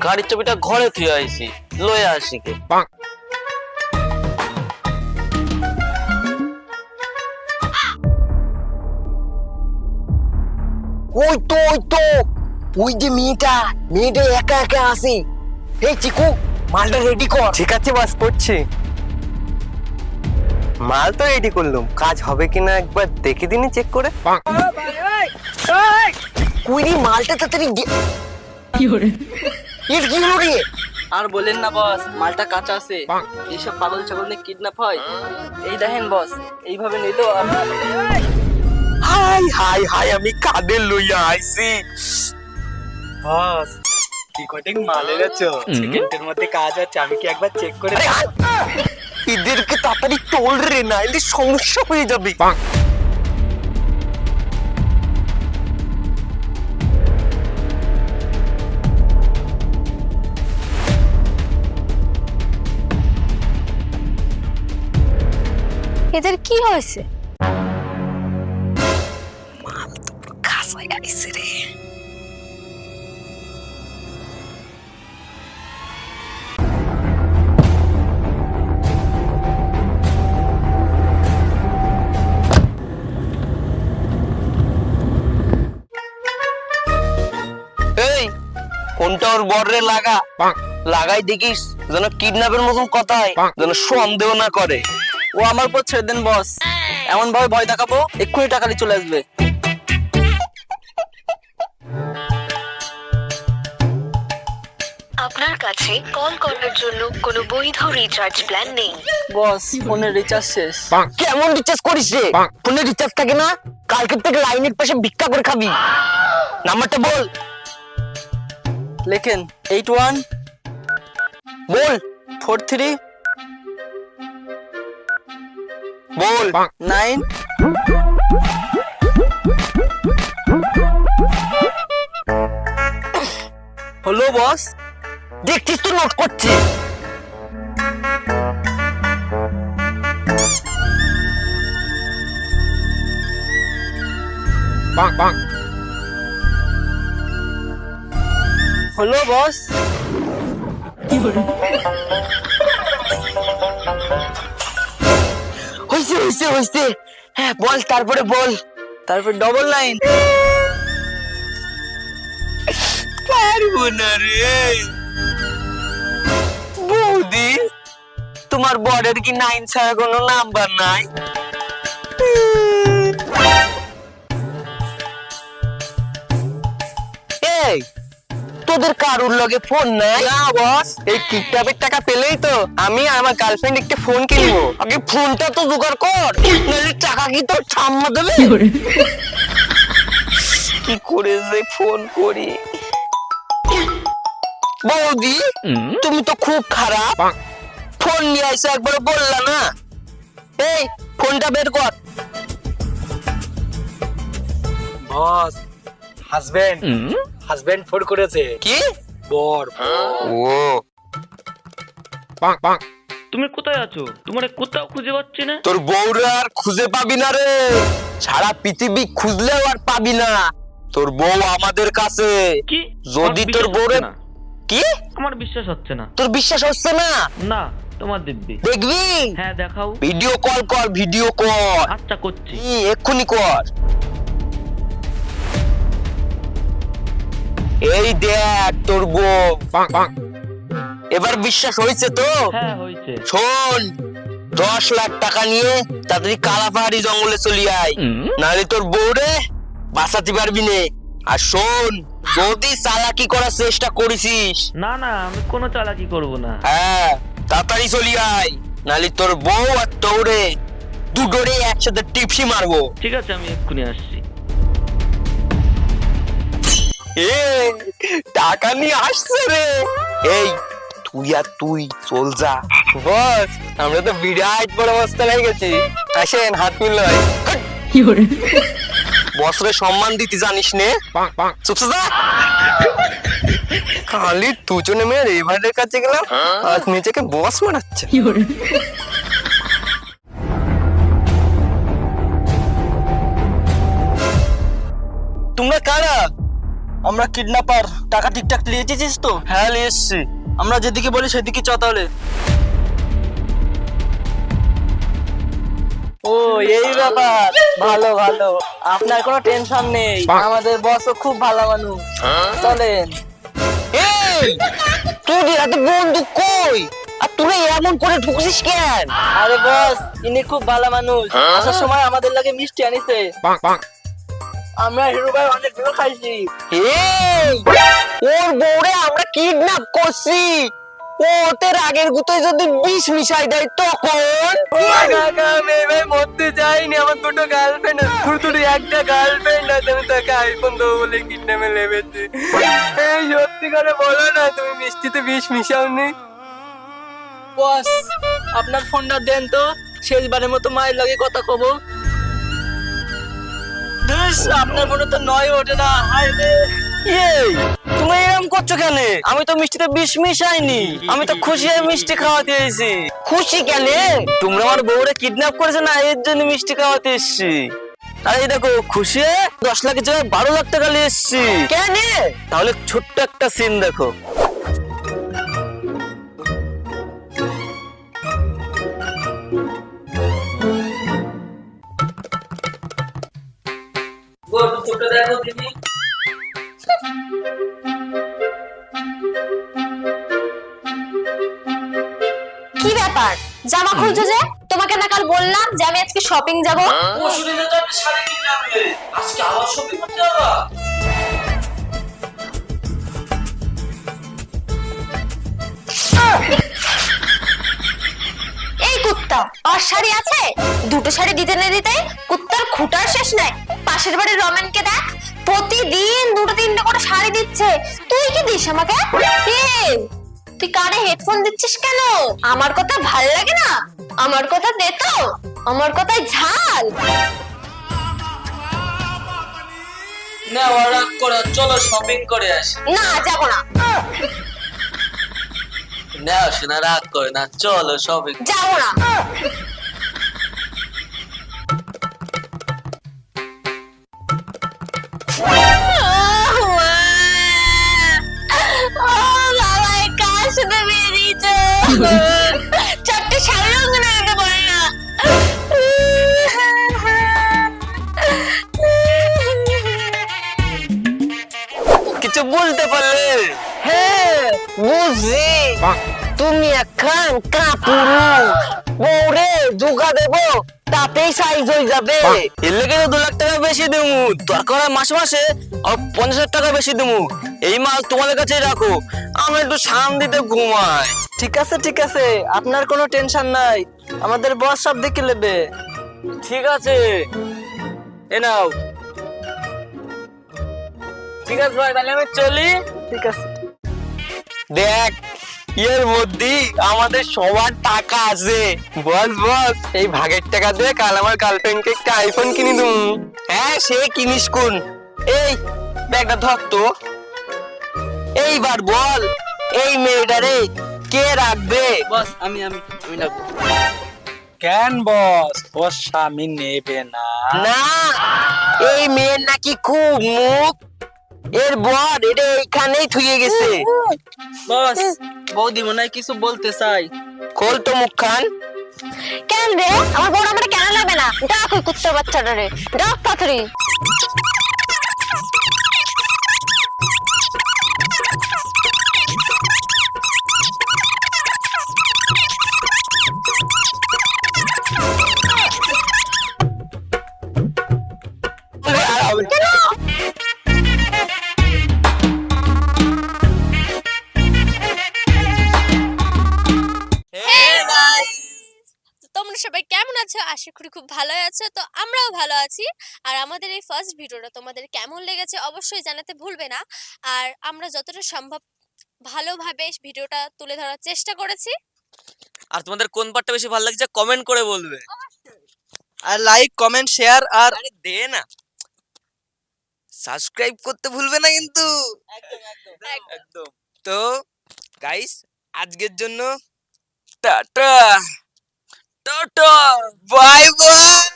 গাড়ির চাবিটা ঘরে থুয়ে আইছি, লয়ে আসি কে। ওই তো ওই যে মেয়েটা একা একা আসে। এই চিকু, মালটা রেডি কর। ঠিক আছে বাস, করছি। মাল তো রেডি করলাম, কাজ হবে কিনা একবার দেখে দিনই চেক করে। কুইরি মালটা তাড়াতাড়ি কি হলো রে? আর বলেন না বস, মালটা কাঁচা আছে। এইসব পাগল ছাগল নিয়ে কিডন্যাপ হয়। এই দেখেন বস, এইভাবে নিল আর হাই হাই হাই, আমি কাঁধে লইয়া আইছি। বস কি কটিং মাল এনেছো? সেকেন্ডের মধ্যে কাজ হচ্ছে, আমি কি একবার চেক করে? এদেরকে তাড়াতাড়ি তোল রে, নাইলে সমস্যা হয়ে যাবে। এদের কি হয়েছে? খাসায় আইছে রে। এই ফোনটা ওর বড়রে লাগাই দেখিস যেন কিডন্যাপের মতন কথা হয়, যেন সন্দেহ না করে। ও আমার উপর ছেড়ে দেন বস। এমন ভাবে ভয় দেখাবো এক্ষুনি টাকা নিয়ে চলে আসবে। আপনার কাছে কল করার জন্য কোনো বৈধ রিচার্জ প্ল্যান নেই। বস ফোনের রিচার্জ শেষ। কেমন রিচার্জ করিস রে? ফোনে রিচার্জ থাকে না? কালকে থেকে লাইনের পাশে ভিক্ষা করে খাবি। নাম্বারটা বল। লেখেন 81 বল 43 বল 9। হলো বস। দেখছিস তো নোট করছে। হলো বস। হইছে। হ্যাঁ বল, তারপরে বল। তারপর ডবল 9। পারবো না রে বৌদি, তোমার বরের কি 9 ছাড়া কোনো নাম্বার নাই? এই তোদের কারুর লগে ফোন নাই? না বস, এই কিডন্যাপের টাকা পেলেই তো আমি আর আমার গার্লফ্রেন্ড একটা ফোন কিনবো। আগে ফোনটা তো জোগাড় কর, নাহলে টাকা কি তোর ঠাম্মা দেবে? কি করে যে ফোন করি। বৌদি তুমি তো খুব খারাপ, ফোন নিয়ে আইসো, একবার বললা না। এই ফোনটা বের কর। বস হাজবেন্ড ফোন করেছে। কি বর ও তুমি কোথায় আছো? তোমার কোথাও খুঁজে পাচ্ছি না। তোর বউরা আর খুঁজে পাবি না রে, সারা পৃথিবী খুঁজলেও আর পাবি না। তোর বউ আমাদের কাছে। কি? যদি আমার তোর বিশ্বাস বউরে হচ্ছে না। কি আমার বিশ্বাস হচ্ছে না। তোর বিশ্বাস হচ্ছে না? না, তোমার দিব্যি। দেখবি? হ্যাঁ দেখাও। ভিডিও কল কর, ভিডিও কল। আচ্ছা করছি। এক্ষুনি কর। এই দেখ তোর বউ। এবার বিশ্বাস হয়েছে তো? হ্যাঁ হয়েছে। শোন, 10 লাখ টাকা নিয়ে তাড়াতাড়ি কালাপাহাড়ি জঙ্গলে চলি আয়, নাহলে তোর বউরে বাঁচাতে পারবি নে। আর শোন, যদি চালাকি করার চেষ্টা করেছিস, না না, আমি কোনো চালাকি করব না। হ্যাঁ তাড়াতাড়ি চলি আয়, নাহলে তোর বউ আর তোরে দুটোরে একসাথে টিপসি মারবো। ঠিক আছে, আমি এক্ষুনি আসছি। এ টাকা নিয়ে আসছে রে। এই তুই চল যা। বস আমরা তো বিরাট বড় অবস্থা হয়ে গেছি, আসেন হাত মিলাই। বছরে সম্মান দিতে জানিস নে? চুপ যা। খালি দুজনে মেয়ের এবারের কাছে গেলাম, আজ নিজেকে বস মানাচ্ছে। তোমরা কারা? আমরা কিডন্যাপার, টাকা ঠিকঠাক নিয়েছিস তো? হ্যাঁ নিয়ে এসছি। আমরা যেদিকে বলি সেদিকে চ তাহলে। ও এই ব্যাপার, ভালো ভালো, আপনার কোনো টেনশন নেই, আমাদের বসও খুব ভালো মানুষ। চলেন। এই তুই এত বন্দুক কই, আর তুই এমন করে ঢুকছিস কেন? আরে বস, ইনি খুব ভালো মানুষ, আসার সময় আমাদের লাগে মিষ্টি আনিছে। আমরা হিরো ভাই অনেকগুলো খাইছি। এই ওর বউরে আমরা কিডন্যাপ করছি, ও ওতে রাগের গুতোয় যদি বিষ মিশাই দেয় তখন? আমি ভাই মরতে যাইনি, আমার দুটো গার্লফ্রেন্ড, শুধু একটা গার্লফ্রেন্ড আছে, আমি তাকে আইফোন দেবো বলে কিডন্যাপে লেবেছি। এই সত্যি করে বলো না, তুমি মিষ্টিতে বিষ মিশাওনি? বস, আপনার ফোনটা দেন তো, শেষবারের মতো মায়ের লাগে কথা কব। আপনার ফোনে তো নয় ওঠে না। হায় রে। এই তুমি এরকম করছো কেন? আমি তো মিষ্টিতে বিষ মিশাইনি, আমি তো খুশি হয়ে মিষ্টি খাওয়াতে এসেছি। খুশি কেন? তোমরা আমার বউরে কিডন্যাপ করেছো না, এর জন্য মিষ্টি খাওয়াতে এসেছি। আরে এই দেখো, খুশি হয়ে 10 লাখের জায়গায় 12 লাখ টাকা নিয়ে এসেছি। কেন? তাহলে ছোট্ট একটা সিন দেখো। দেখো দিদি, কি ব্যাপার, জামা খুলছো যে? তোমাকে না কাল বললাম যে আমি আজকে শপিং যাব? আজকে আবার শপিং করতে যাবা? এই কুত্তা, আর শাড়ি আছে? দুটো শাড়ি দিতে না দিতে কুত্তার খুঁটার শেষ নাই। পাশের বাড়ির রমেনকে দেখ, প্রতিদিন দুটো তিনটে করে শাড়ি দিচ্ছে, তুই কি দিস আমাকে? এই, তুই কানে হেডফোন দিচ্ছিস কেন? আমার কথা ভাল লাগে না? আমার কথা দে তো, আমার কথায় ঝাল। না রাগ করো, চলো শপিং করে আসি। না, যাবো না। না শোনা, রাগ করে না, চলো শপিং। যাবো না। চারটে শাড়ি রঙ নিতে পারে না। কিছু বলতে পারলে? হ্যাঁ বুঝি, তুমি এখন কাপুরুষ, বউরে জোগা দেবো তাতেই সাইজ হয়ে যাবে। এর লেগে 2 লাখ টাকা বেশি দেবো, দরকার হয় মাসে মাসে আর 50,000 টাকা বেশি দেবো। এই মাল তোমাদের কাছে রাখো, আমি একটু শান্তিতে ঘুমাই। ঠিক আছে ঠিক আছে, আপনার কোনো টেনশন নাই, আমাদের বস সব দেখে নেবে। ঠিক আছে, এ নাও। ঠিক আছে ভাই, তাহলে আমি চলি। ঠিক আছে। দেখ, এর মধ্যে আমাদের সবার টাকা আছে। বস বস, এই ভাগের টাকা দিয়ে কাল আমার গার্লফ্রেন্ডকে একটা আইফোন কিনে দেবো। হ্যাঁ সে কিনিস কোন। এই ব্যাগটা ধর তো। এইবার বল, এই মেয়েটারে কে রাখবে? বস আমি রাখবো। কেন বস, ওর স্বামী নেবে না? না, এই মেয়ের নাকি খুব মুখ, এর বর এটা এইখানেই থুয়ে গেছে। বস, বৌদি মনে হয় কিছু বলতে চাই। খোল তো মুখখান। কেন রে, আমার বড় আমার কেন লাগবে না? ডাক ওই কুত্তার বাচ্চাটা রে, ডাক তাড়াতাড়ি। তোমরা সবাই কেমন আছো? আশা করি খুব ভালোই আছো। তো আমরাও ভালো আছি। আর আমাদের এই ফার্স্ট ভিডিওটা তোমাদের কেমন লেগেছে অবশ্যই জানাতে ভুলবে না। আর আমরা যতটা সম্ভব ভালোভাবে ভিডিওটা তুলে ধরার চেষ্টা করেছি। আর তোমাদের কোন পার্টটা বেশি ভালো লাগছে কমেন্ট করে বলবে। আর লাইক কমেন্ট শেয়ার আর আরে দে না, সাবস্ক্রাইব করতে ভুলবে না কিন্তু। একদম। তো গাইস, আজকের জন্য টাটা টাটা, বাই বাই।